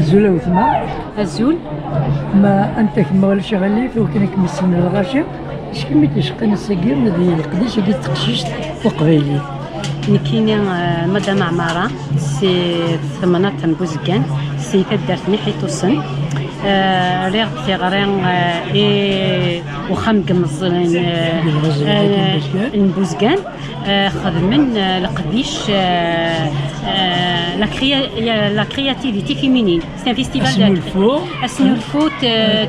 زولا وثما الزول. ما انت كما ولا شغالي فوكنك مسن الغاشي اش كمي تشقن السكير ديال القديش كي تقشيش وقبيلي نكيني مدام عمارة سي ثمانة بوزكان سي تدرتني حيث السن ريغ ثغرين وخم قمصين بوزكان خدمن القديش لا كرياتيفيتي فيمينين سي ان فيستيفال اسنو الفوت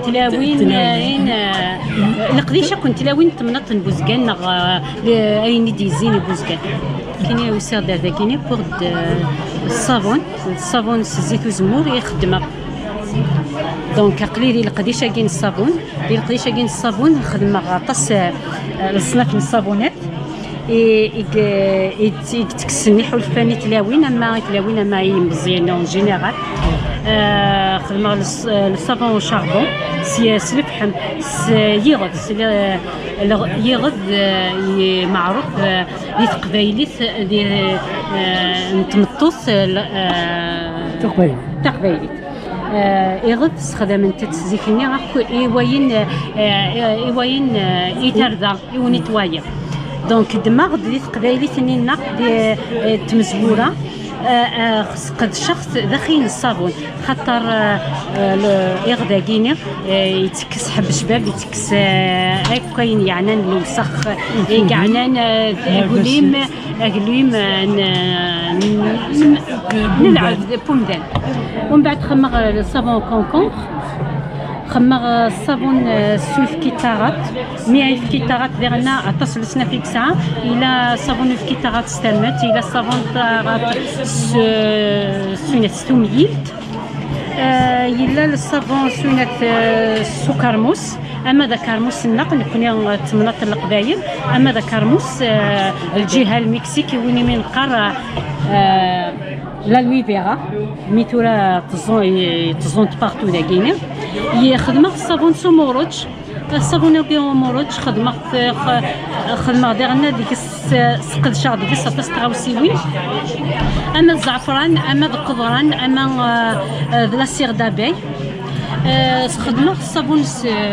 تلاوين القديش كنت تلاوين تمنط بوزكان اين ديزين بوزكان كاين يسير هذا كاين بور الصابون زيت وزمور يخدم دونك قليل القديشه كاين الصابون القديشه كاين الصابون نخدم غطاس الصناف من الصابونات يتكسني حلفاني تلاوين اما مزيان اون جينيرال خدم الصابون شاربون سي الفحم يغذ معروف لتقبايليت نتمطوس تقبايليت يغذ استخدام تتزيكني راكو ايواين يترضى يونيتوايا دونك دماغ ديال تقبايليت نقد تمزبوره قد شخص داخل الصابون خاطر يغدا كيني يتكس حب شباب يتكس كاين يعنان الوسخ يعنان اقوليم نلعب بومدان ومن بعد خمغ الصابون كونكونتر خمغ الصابون سولف كيتارات 100 كيتارات ديالنا اتصل سنه في ساعه الى صابون كيتارات استلمت الى صابون تارات سنه ستوميلت يلا الصابون سنه سكرموس اما ذا كرموس النقل كنا تمنط القبايل اما ذا كرموس الجهه المكسيكي وين من قرى لا لوي فيغا ميتورا تزون بارتو دا كيني يخدم الصابون سوموروج الصابون موروج خدمه ديالنا ديك سقد شعر ديك الصفاس تغاوسيوين اما الزعفران اما القضران اما لا سيغ دابي خدمه الصابون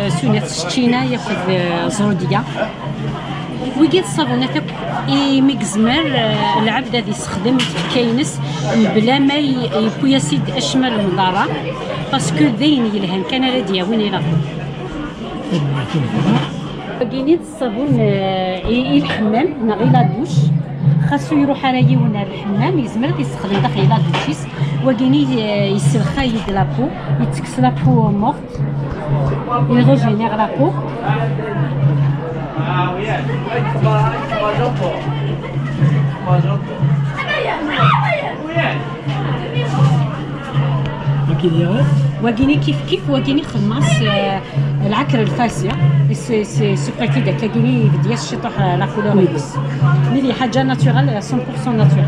سونات شتينا ياخذ زروديه ويجي الصابونات ميكزمر العبد هذا يستخدم كاينس بلا ما يبوياسيد اشمل المضاره باسكو داين يلهن كان راديا وين يلا كاينين الصابون الحمام نغي لا دوش خاصو يروح على يونا الحمام يزمر يستخدم داخل لا دوشيس وكاينين يسرخا يد لابو يتكس لابو مورت يغوجينيغ لابو وكيني كيف وكيني خماس العكر الفاسيه سي سوبريتي داك كايني ديال الشطوح لا كولور ملي حاجه ناتورال 100% ناتورال